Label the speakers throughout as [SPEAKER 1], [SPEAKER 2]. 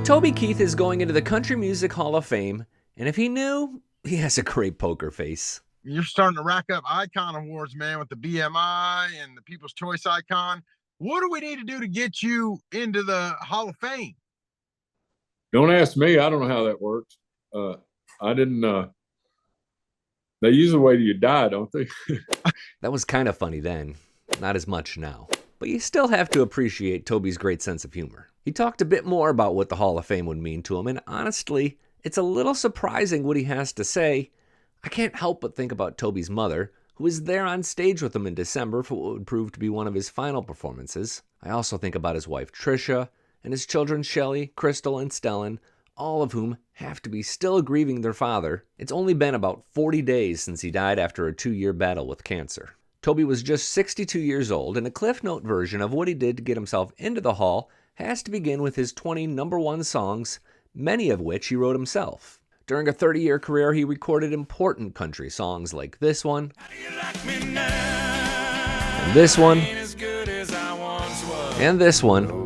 [SPEAKER 1] Toby Keith is going into the Country Music Hall of Fame, and if he knew, he has a great poker face.
[SPEAKER 2] You're starting to rack up icon awards, man, with the BMI and the People's Choice icon. What do we need to do to get you into the Hall of Fame?
[SPEAKER 3] Don't ask me. I don't know how that works. I didn't. They usually wait till you die, don't they?
[SPEAKER 1] That was kind of funny then. Not as much now. But you still have to appreciate Toby's great sense of humor. He talked a bit more about what the Hall of Fame would mean to him, and honestly, it's a little surprising what he has to say. I can't help but think about Toby's mother, who was there on stage with him in December for what would prove to be one of his final performances. I also think about his wife Tricia, and his children Shelley, Crystal, and Stellan, all of whom have to be still grieving their father. It's only been about 40 days since he died after a 2-year battle with cancer. Toby was just 62 years old, and a Cliff Note version of what he did to get himself into the Hall has to begin with his 20 #1 songs, many of which he wrote himself. During a 30-year career, he recorded important country songs like this one, and this one, and this one.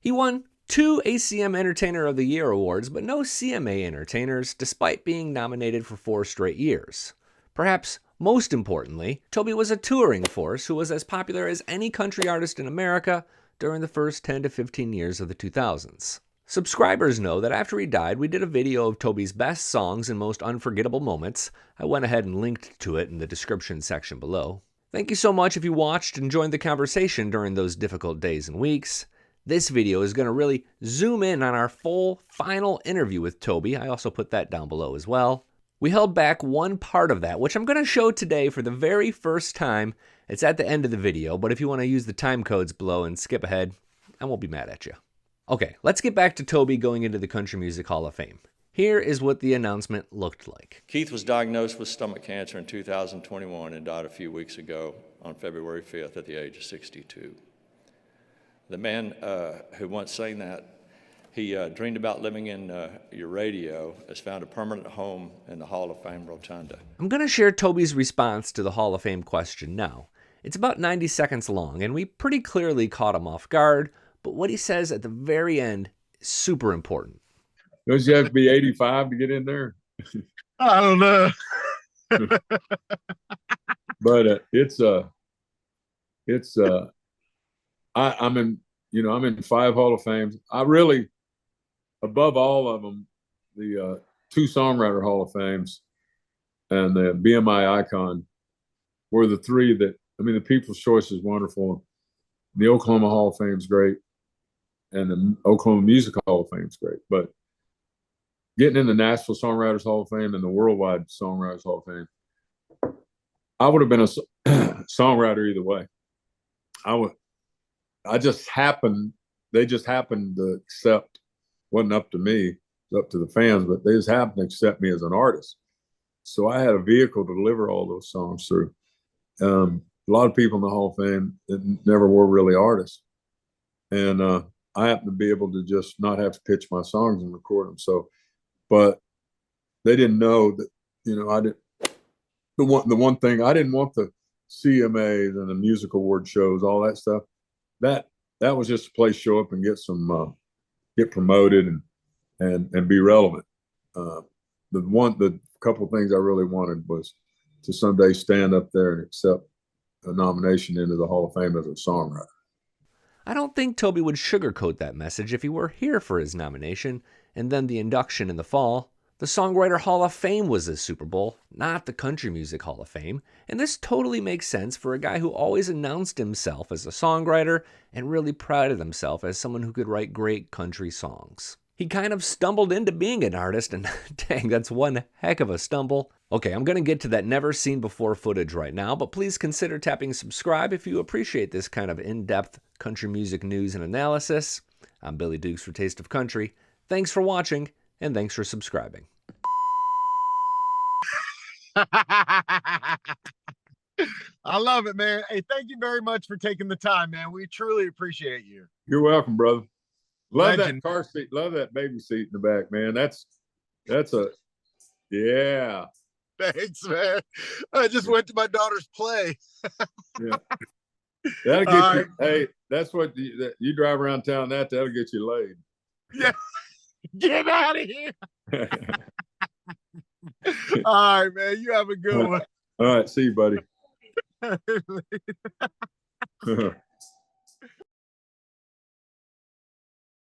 [SPEAKER 1] He won 2 ACM Entertainer of the Year awards, but no CMA entertainers, despite being nominated for 4 straight years. Perhaps most importantly, Toby was a touring force who was as popular as any country artist in America during the first 10 to 15 years of the 2000s. Subscribers know that after he died, we did a video of Toby's best songs and most unforgettable moments. I went ahead and linked to it in the description section below. Thank you so much if you watched and joined the conversation during those difficult days and weeks. This video is going to really zoom in on our full final interview with Toby. I also put that down below as well. We held back one part of that, which I'm going to show today for the very first time. It's at the end of the video, but if you want to use the time codes below and skip ahead, I won't be mad at you. Okay, let's get back to Toby going into the Country Music Hall of Fame. Here is what the announcement looked like.
[SPEAKER 4] Keith was diagnosed with stomach cancer in 2021 and died a few weeks ago on February 5th at the age of 62. The man who once sang that, he dreamed about living in your radio, has found a permanent home in the Hall of Fame Rotunda.
[SPEAKER 1] I'm going to share Toby's response to the Hall of Fame question now. It's about 90 seconds long, and we pretty clearly caught him off guard, but what he says at the very end is super important.
[SPEAKER 3] Don't you have to be 85 to get in there?
[SPEAKER 2] I don't know.
[SPEAKER 3] But I'm in 5 Hall of Fames. I really, above all of them, the 2 Songwriter Hall of Fames and the BMI Icon were the 3 that, the People's Choice is wonderful. The Oklahoma Hall of Fame is great. And the Oklahoma Music Hall of Fame is great. But getting in the Nashville Songwriters Hall of Fame and the Worldwide Songwriters Hall of Fame, I would have been a songwriter either way. They just happened to accept, wasn't up to me, it was up to the fans, but they just happened to accept me as an artist. So I had a vehicle to deliver all those songs through. A lot of people in the Hall of Fame that never were really artists. And I happened to be able to just not have to pitch my songs and record them. So, but they didn't know that, I didn't, the one thing, I didn't want the CMAs and the music award shows, all that stuff. That was just a place to show up and get promoted and be relevant. The couple of things I really wanted was to someday stand up there and accept a nomination into the Hall of Fame as a songwriter.
[SPEAKER 1] I don't think Toby would sugarcoat that message if he were here for his nomination and then the induction in the fall. The Songwriter Hall of Fame was his Super Bowl, not the Country Music Hall of Fame, and this totally makes sense for a guy who always announced himself as a songwriter and really prided himself as someone who could write great country songs. He kind of stumbled into being an artist, and dang, that's one heck of a stumble. Okay, I'm going to get to that never-seen-before footage right now, but please consider tapping subscribe if you appreciate this kind of in-depth country music news and analysis. I'm Billy Dukes for Taste of Country. Thanks for watching, and thanks for subscribing.
[SPEAKER 2] I love it, man. Hey, thank you very much for taking the time, man. We truly appreciate you.
[SPEAKER 3] You're welcome, brother. Love
[SPEAKER 2] Legend.
[SPEAKER 3] that car seat. Love that baby seat in the back, man. That's yeah.
[SPEAKER 2] Thanks, man. I just went to my daughter's play.
[SPEAKER 3] Yeah. That'll get
[SPEAKER 2] All
[SPEAKER 3] you.
[SPEAKER 2] right.
[SPEAKER 3] Hey, that's what you drive around town. That'll get you laid.
[SPEAKER 2] Yeah. Get out of here. All right, man. You have a good one.
[SPEAKER 3] All right. See you, buddy.